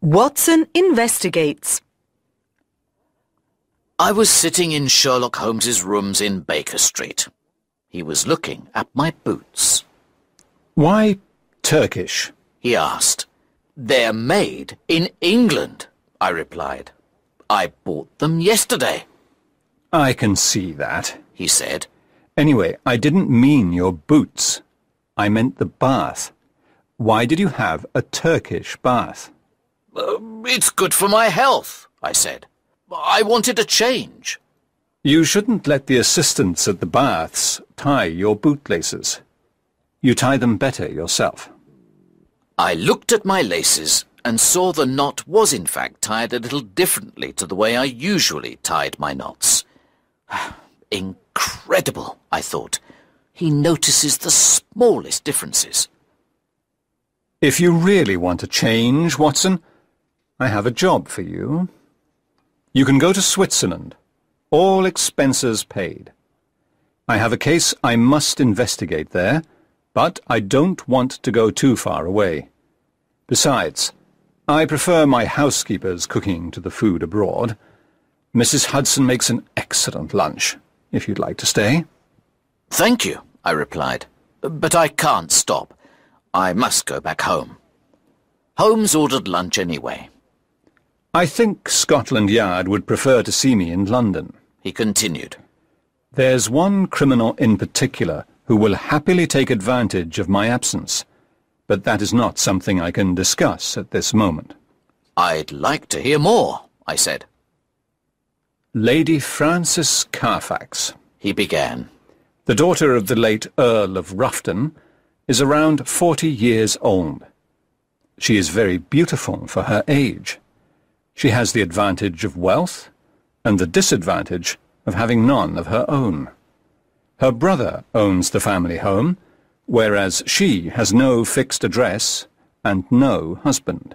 Watson investigates. I was sitting in Sherlock Holmes's rooms in Baker Street. He was looking at my boots. Why Turkish? He asked. They're made in England, I replied. I bought them yesterday. I can see that, he said. Anyway, I didn't mean your boots. I meant the bath. Why did you have a Turkish bath? It's good for my health, I said. I wanted a change. You shouldn't let the assistants at the baths tie your bootlaces. You tie them better yourself. I looked at my laces and saw the knot was in fact tied a little differently to the way I usually tied my knots. Incredible, I thought. He notices the smallest differences. If you really want to change, Watson, I have a job for you. You can go to Switzerland, all expenses paid. I have a case I must investigate there, but I don't want to go too far away. Besides, I prefer my housekeeper's cooking to the food abroad. Mrs. Hudson makes an excellent lunch, if you'd like to stay. Thank you, I replied, but I can't stop. I must go back home. Holmes ordered lunch anyway. I think Scotland Yard would prefer to see me in London, he continued. There's one criminal in particular who will happily take advantage of my absence, but that is not something I can discuss at this moment. I'd like to hear more, I said. Lady Frances Carfax, he began. The daughter of the late Earl of Ruffton, is around 40 years old. She is very beautiful for her age. She has the advantage of wealth and the disadvantage of having none of her own. Her brother owns the family home, whereas she has no fixed address and no husband.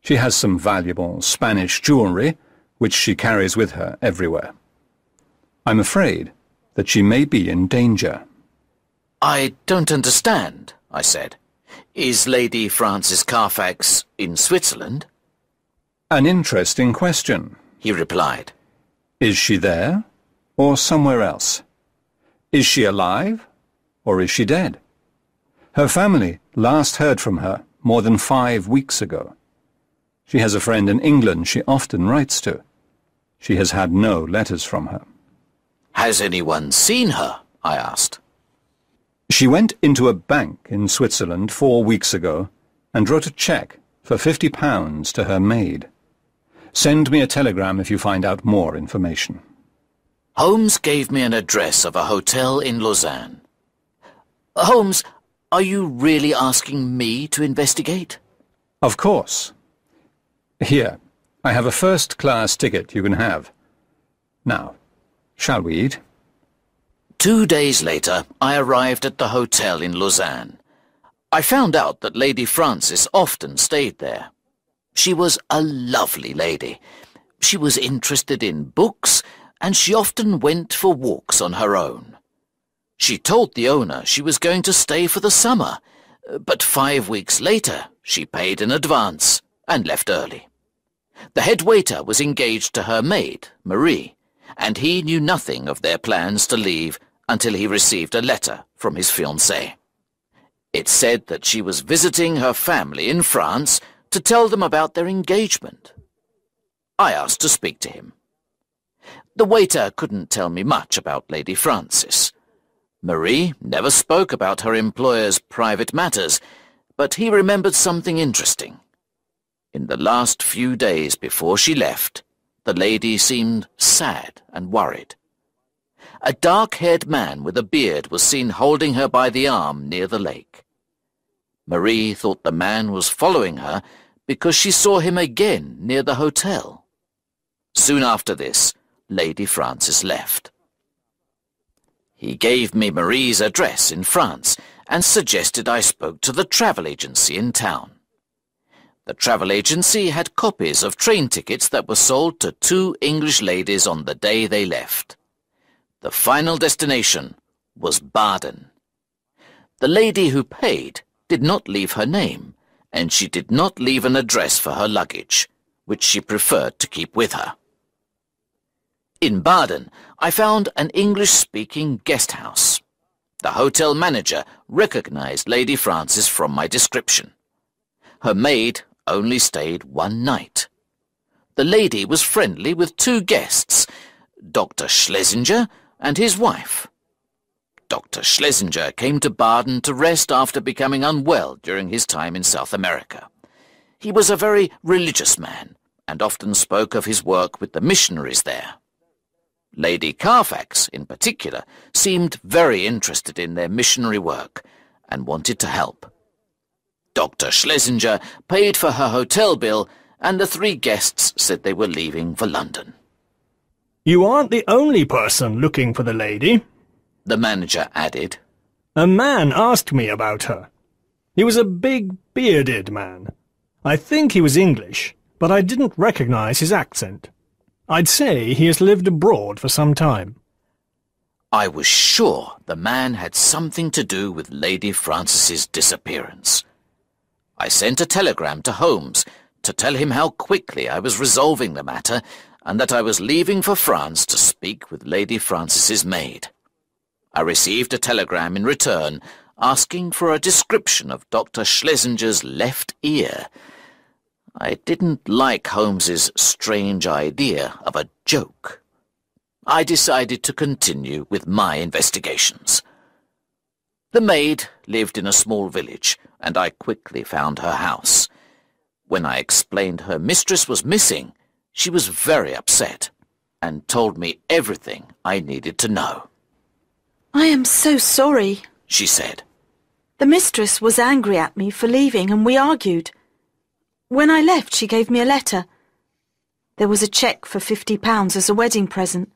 She has some valuable Spanish jewellery, which she carries with her everywhere. I'm afraid that she may be in danger. I don't understand, I said. Is Lady Frances Carfax in Switzerland? An interesting question, he replied. Is she there or somewhere else? Is she alive or is she dead? Her family last heard from her more than 5 weeks ago. She has a friend in England she often writes to. She has had no letters from her. Has anyone seen her? I asked. She went into a bank in Switzerland 4 weeks ago and wrote a cheque for £50 to her maid. Send me a telegram if you find out more information. Holmes gave me an address of a hotel in Lausanne. Holmes, are you really asking me to investigate? Of course. Here, I have a first-class ticket you can have. Now, shall we eat? 2 days later, I arrived at the hotel in Lausanne. I found out that Lady Frances often stayed there. She was a lovely lady. She was interested in books, and she often went for walks on her own. She told the owner she was going to stay for the summer, but 5 weeks later she paid in advance and left early. The head waiter was engaged to her maid, Marie, and he knew nothing of their plans to leave until he received a letter from his fiancée. It said that she was visiting her family in France to tell them about their engagement. I asked to speak to him. The waiter couldn't tell me much about Lady Frances. Marie never spoke about her employer's private matters, but he remembered something interesting. In the last few days before she left, the lady seemed sad and worried. A dark-haired man with a beard was seen holding her by the arm near the lake. Marie thought the man was following her because she saw him again near the hotel. Soon after this, Lady Frances left. He gave me Marie's address in France and suggested I spoke to the travel agency in town. The travel agency had copies of train tickets that were sold to 2 English ladies on the day they left. The final destination was Baden. The lady who paid did not leave her name, and she did not leave an address for her luggage, which she preferred to keep with her. In Baden, I found an English-speaking guest house. The hotel manager recognized Lady Frances from my description. Her maid only stayed one night. The lady was friendly with two guests, Dr. Schlesinger and his wife. Dr. Schlesinger came to Baden to rest after becoming unwell during his time in South America. He was a very religious man and often spoke of his work with the missionaries there. Lady Carfax, in particular, seemed very interested in their missionary work and wanted to help. Dr. Schlesinger paid for her hotel bill, and the three guests said they were leaving for London. "You aren't the only person looking for the lady," the manager added. "A man asked me about her. He was a big, bearded man. I think he was English, but I didn't recognize his accent. I'd say he has lived abroad for some time." I was sure the man had something to do with Lady Frances's disappearance. I sent a telegram to Holmes to tell him how quickly I was resolving the matter and that I was leaving for France to speak with Lady Frances's maid. I received a telegram in return asking for a description of Dr. Schlesinger's left ear. I didn't like Holmes's strange idea of a joke. I decided to continue with my investigations. The maid lived in a small village, and I quickly found her house. When I explained her mistress was missing, she was very upset and told me everything I needed to know. "I am so sorry," she said. "The mistress was angry at me for leaving and we argued. When I left, she gave me a letter. There was a cheque for £50 as a wedding present.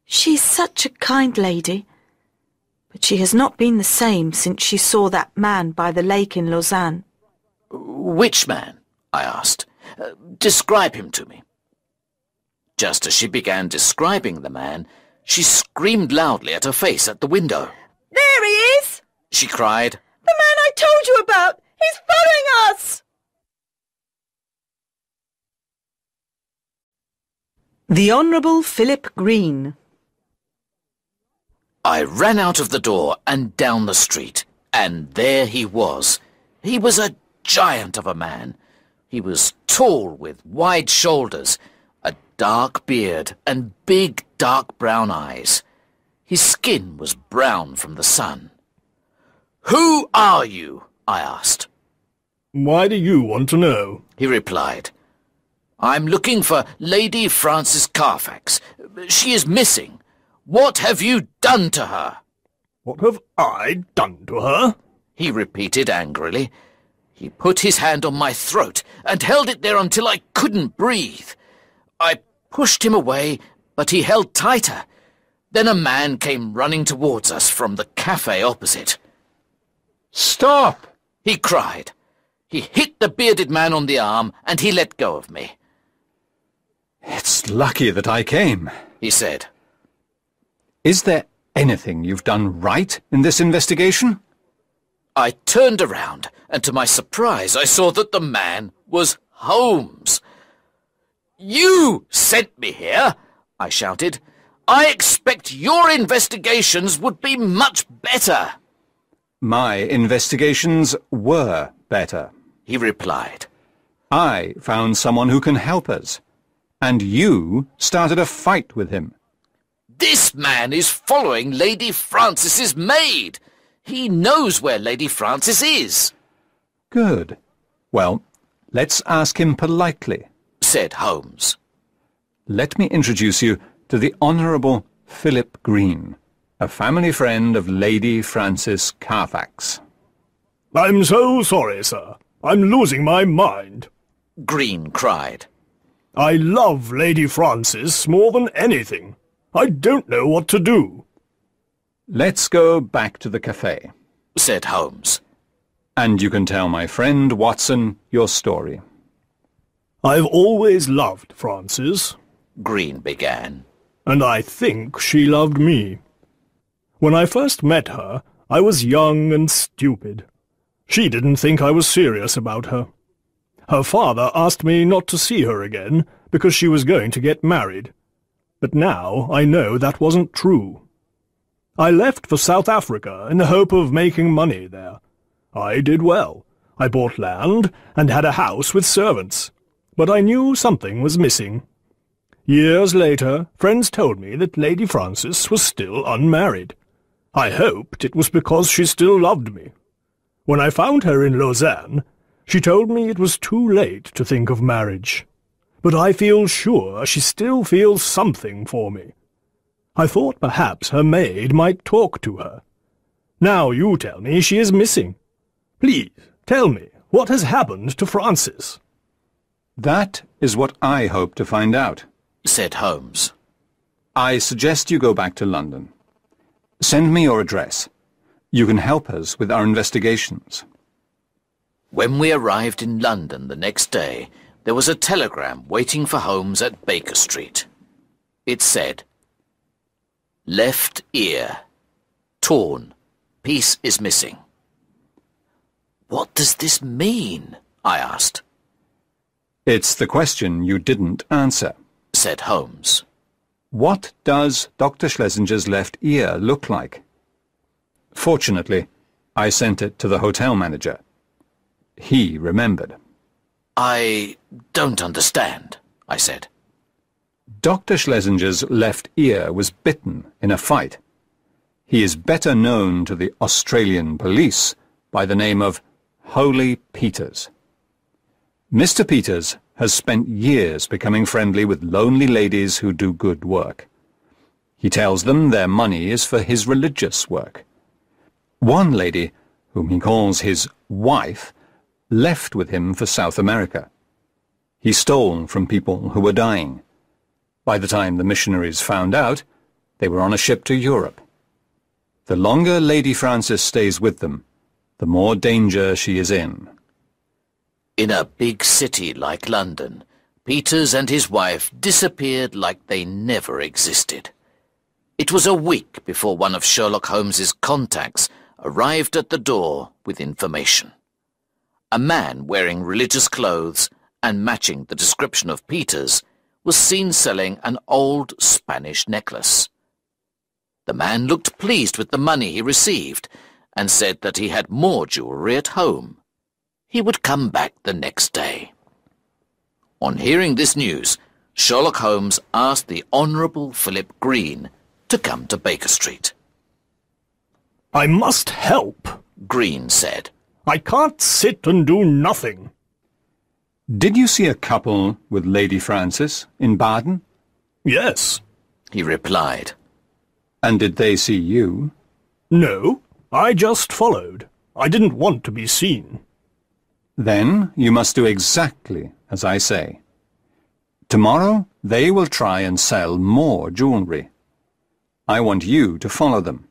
She's such a kind lady, but she has not been the same since she saw that man by the lake in Lausanne." "Which man?" I asked. "Describe him to me." Just as she began describing the man, she screamed loudly at her face at the window. "There he is!" she cried. "The man I told you about! He's following us!" The Honourable Philip Green. I ran out of the door and down the street, and there he was. He was a giant of a man. He was tall with wide shoulders, a dark beard and big dark brown eyes. His skin was brown from the sun. "Who are you?" I asked. "Why do you want to know?" he replied. "I'm looking for Lady Frances Carfax. She is missing. What have you done to her?" "What have I done to her?" he repeated angrily. He put his hand on my throat and held it there until I couldn't breathe. I pushed him away, but he held tighter. Then a man came running towards us from the cafe opposite. Stop! he cried. He hit the bearded man on the arm and he let go of me. It's lucky that I came, he said. Is there anything you've done right in this investigation? I turned around, and to my surprise I saw that the man was Holmes. "You sent me here," I shouted. "I expect your investigations would be much better." My investigations were better, he replied. I found someone who can help us, and you started a fight with him. This man is following Lady Frances's maid. He knows where Lady Frances is. Good. Well, let's ask him politely, said Holmes. Let me introduce you to the Honourable Philip Green, a family friend of Lady Frances Carfax. "I'm so sorry, sir. I'm losing my mind," Green cried. "I love Lady Frances more than anything. I don't know what to do." Let's go back to the cafe, said Holmes. And you can tell my friend Watson your story. "I've always loved Frances," Green began. "and I think she loved me. When I first met her, I was young and stupid. She didn't think I was serious about her. Her father asked me not to see her again because she was going to get married. But now I know that wasn't true. I left for South Africa in the hope of making money there. I did well. I bought land and had a house with servants. But I knew something was missing. Years later, friends told me that Lady Frances was still unmarried. I hoped it was because she still loved me. When I found her in Lausanne, she told me it was too late to think of marriage. But I feel sure she still feels something for me. I thought perhaps her maid might talk to her. Now you tell me she is missing. Please, tell me, what has happened to Frances? That is what I hope to find out, said Holmes. I suggest you go back to London. Send me your address. You can help us with our investigations. When we arrived in London the next day, there was a telegram waiting for Holmes at Baker Street. It said, "Left ear. Torn. Piece is missing." "What does this mean?" I asked. It's the question you didn't answer, said Holmes. What does Dr. Schlesinger's left ear look like? Fortunately, I sent it to the hotel manager. He remembered. I don't understand, I said. Dr. Schlesinger's left ear was bitten in a fight. He is better known to the Australian police by the name of Holy Peters. Mr. Peters has spent years becoming friendly with lonely ladies who do good work. He tells them their money is for his religious work. One lady, whom he calls his wife, left with him for South America. He stole from people who were dying. By the time the missionaries found out, they were on a ship to Europe. The longer Lady Frances stays with them, the more danger she is in. In a big city like London, Peters and his wife disappeared like they never existed. It was a week before one of Sherlock Holmes's contacts arrived at the door with information. A man wearing religious clothes and matching the description of Peters was seen selling an old Spanish necklace. The man looked pleased with the money he received and said that he had more jewellery at home. He would come back the next day. On hearing this news, Sherlock Holmes asked the Honourable Philip Green to come to Baker Street. "I must help," Green said. "I can't sit and do nothing." Did you see a couple with Lady Frances in Baden? "Yes." He replied. And did they see you? "No, I just followed. I didn't want to be seen." Then you must do exactly as I say. Tomorrow they will try and sell more jewellery. I want you to follow them.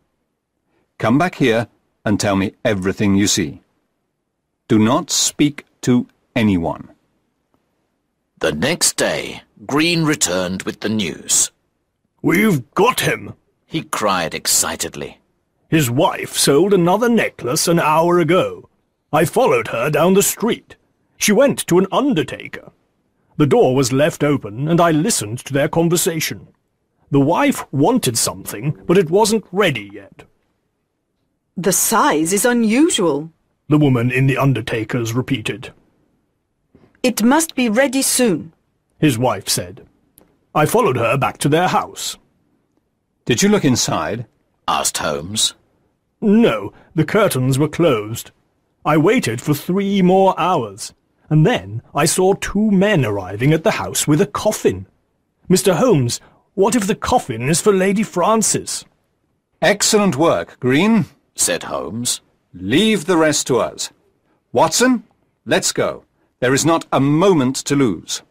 Come back here and tell me everything you see. Do not speak to anyone. The next day, Green returned with the news. "We've got him," he cried excitedly. "His wife sold another necklace an hour ago. I followed her down the street. She went to an undertaker. The door was left open, and I listened to their conversation. The wife wanted something, but it wasn't ready yet." The size is unusual, the woman in the undertaker's repeated. "It must be ready soon," his wife said. I followed her back to their house. Did you look inside? Asked Holmes. No, the curtains were closed. I waited for 3 more hours, and then I saw 2 men arriving at the house with a coffin. "Mr. Holmes, what if the coffin is for Lady Frances?" Excellent work, Green, said Holmes. Leave the rest to us. Watson, let's go. There is not a moment to lose.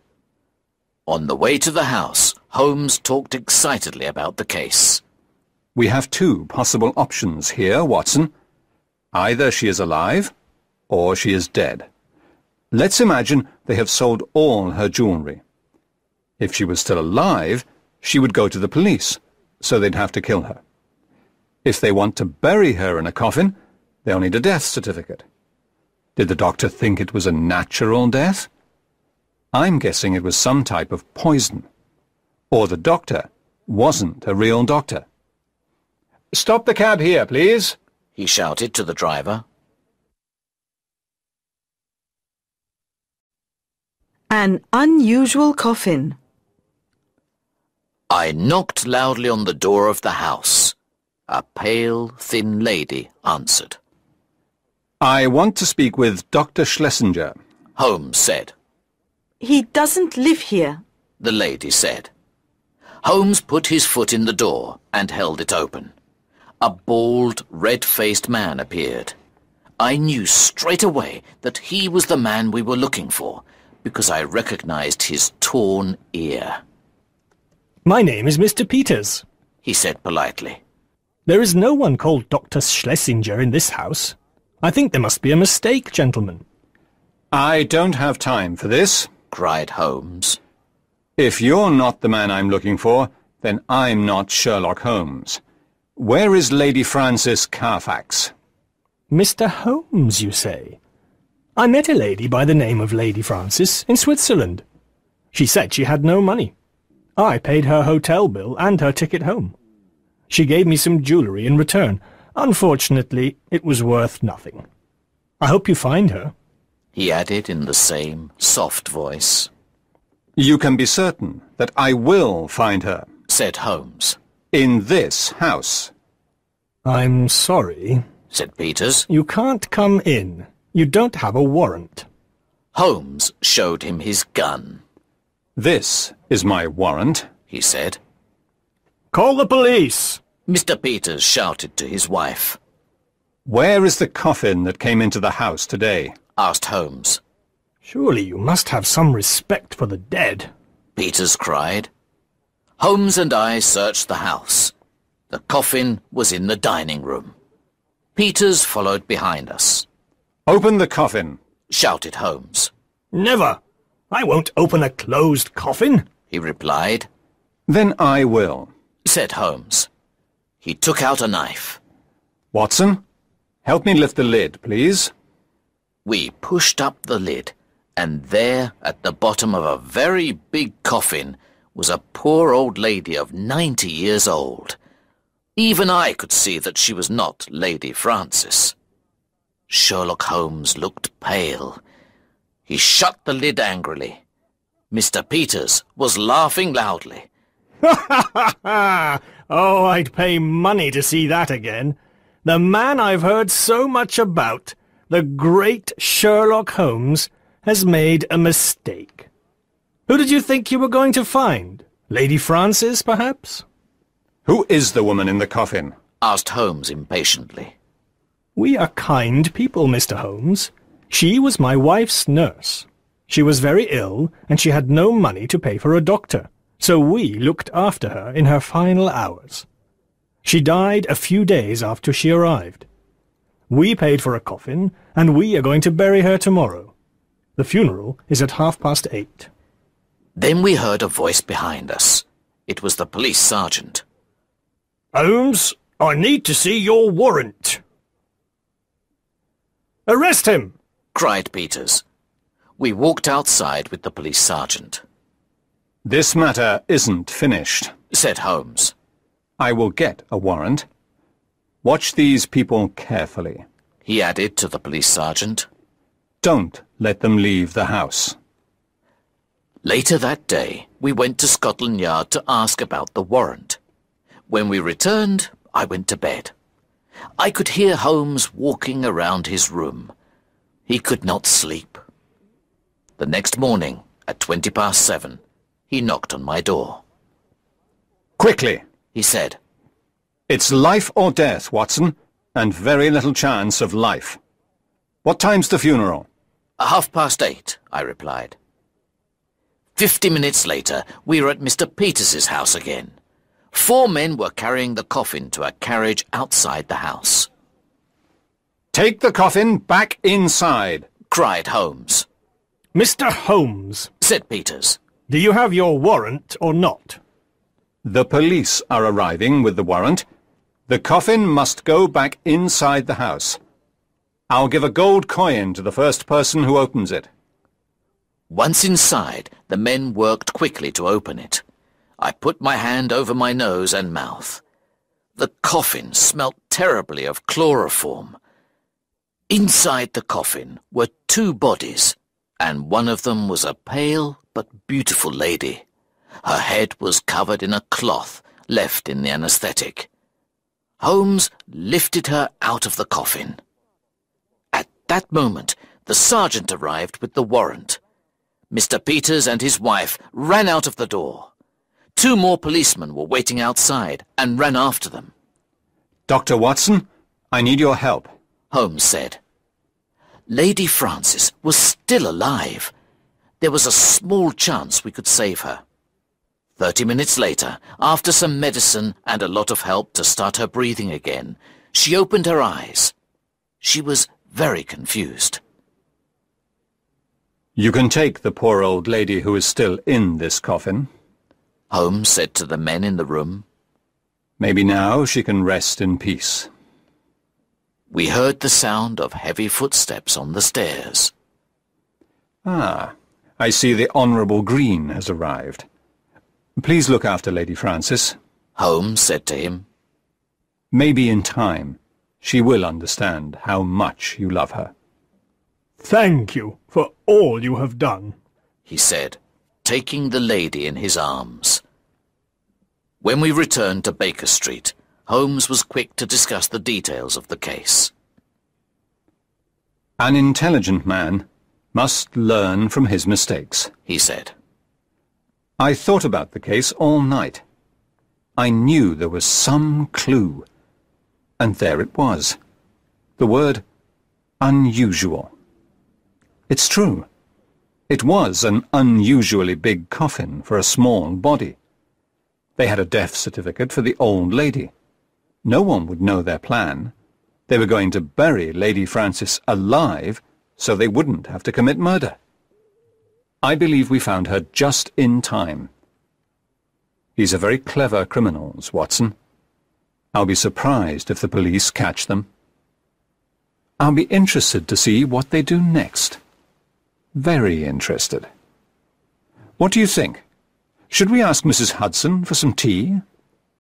On the way to the house, Holmes talked excitedly about the case. We have 2 possible options here, Watson. Either she is alive, or she is dead. Let's imagine they have sold all her jewellery. If she was still alive, she would go to the police, so they'd have to kill her. If they want to bury her in a coffin, they'll need a death certificate. Did the doctor think it was a natural death? I'm guessing it was some type of poison. Or the doctor wasn't a real doctor. "Stop the cab here, please," he shouted to the driver. An unusual coffin. I knocked loudly on the door of the house. A pale, thin lady answered. "I want to speak with Dr. Schlesinger," Holmes said. He doesn't live here. The lady said. Holmes put his foot in the door and held it open. A bald, red-faced man appeared. I knew straight away that he was the man we were looking for, because I recognized his torn ear. My name is Mr. Peters, he said politely. There is no one called Dr. Schlesinger in this house. I think there must be a mistake, gentlemen. "I don't have time for this," cried Holmes. "If you're not the man I'm looking for, then I'm not Sherlock Holmes. Where is Lady Frances Carfax?" Mr. Holmes, you say? I met a lady by the name of Lady Frances in Switzerland. She said she had no money. I paid her hotel bill and her ticket home. She gave me some jewellery in return. Unfortunately, it was worth nothing. I hope you find her, he added in the same soft voice. "You can be certain that I will find her," said Holmes. "in this house." I'm sorry, said Peters. You can't come in. You don't have a warrant. Holmes showed him his gun. "This is my warrant," he said. Call the police! Mr. Peters shouted to his wife. "Where is the coffin that came into the house today?" asked Holmes. Surely you must have some respect for the dead. Peters cried. Holmes and I searched the house. The coffin was in the dining room. Peters followed behind us. "Open the coffin," shouted Holmes. Never! I won't open a closed coffin, he replied. "Then I will," said Holmes. He took out a knife. "Watson, help me lift the lid, please." We pushed up the lid, and there, at the bottom of a very big coffin, was a poor old lady of 90 years old. Even I could see that she was not Lady Frances. Sherlock Holmes looked pale. He shut the lid angrily. Mr. Peters was laughing loudly. Oh, I'd pay money to see that again. The man I've heard so much about, the great Sherlock Holmes, has made a mistake. Who did you think you were going to find? Lady Frances, perhaps? "Who is the woman in the coffin?" asked Holmes impatiently. We are kind people, Mr. Holmes. She was my wife's nurse. She was very ill, and she had no money to pay for a doctor, so we looked after her in her final hours. She died a few days after she arrived. We paid for a coffin, and we are going to bury her tomorrow. The funeral is at 8:30. Then we heard a voice behind us. It was the police sergeant. Holmes, I need to see your warrant. Arrest him! cried Peters. We walked outside with the police sergeant. "This matter isn't finished," said Holmes. "I will get a warrant. Watch these people carefully," he added to the police sergeant. "Don't let them leave the house." Later that day, we went to Scotland Yard to ask about the warrant. When we returned, I went to bed. I could hear Holmes walking around his room. He could not sleep. The next morning, at 7:20, he knocked on my door. "Quickly," he said. "It's life or death, Watson, and very little chance of life. What time's the funeral?" 8:30, I replied. 50 minutes later, we were at Mr. Peters's house again. 4 men were carrying the coffin to a carriage outside the house. "Take the coffin back inside," cried Holmes. Mr. Holmes, said Peters. do you have your warrant or not? "The police are arriving with the warrant. The coffin must go back inside the house." I'll give a gold coin to the first person who opens it. Once inside, the men worked quickly to open it. I put my hand over my nose and mouth. The coffin smelt terribly of chloroform. Inside the coffin were 2 bodies, and one of them was a pale but beautiful lady. Her head was covered in a cloth left in the anesthetic. Holmes lifted her out of the coffin. At that moment, the sergeant arrived with the warrant. Mr. Peters and his wife ran out of the door. 2 more policemen were waiting outside and ran after them. Dr. Watson, I need your help, Holmes said. Lady Frances was still alive. There was a small chance we could save her. 30 minutes later, after some medicine and a lot of help to start her breathing again, she opened her eyes. She was very confused. You can take the poor old lady who is still in this coffin, Holmes said to the men in the room. Maybe now she can rest in peace. We heard the sound of heavy footsteps on the stairs. Ah, I see the Honourable Green has arrived. Please look after Lady Frances. Holmes said to him. Maybe in time she will understand how much you love her. Thank you for all you have done, he said, taking the lady in his arms. When we returned to Baker Street, Holmes was quick to discuss the details of the case. An intelligent man must learn from his mistakes, he said. I thought about the case all night. I knew there was some clue. And there it was. The word unusual. It's true. It was an unusually big coffin for a small body. They had a death certificate for the old lady. No one would know their plan. They were going to bury Lady Frances alive so they wouldn't have to commit murder. I believe we found her just in time. These are very clever criminals, Watson. I'll be surprised if the police catch them. I'll be interested to see what they do next. Very interested. What do you think? Should we ask Mrs. Hudson for some tea?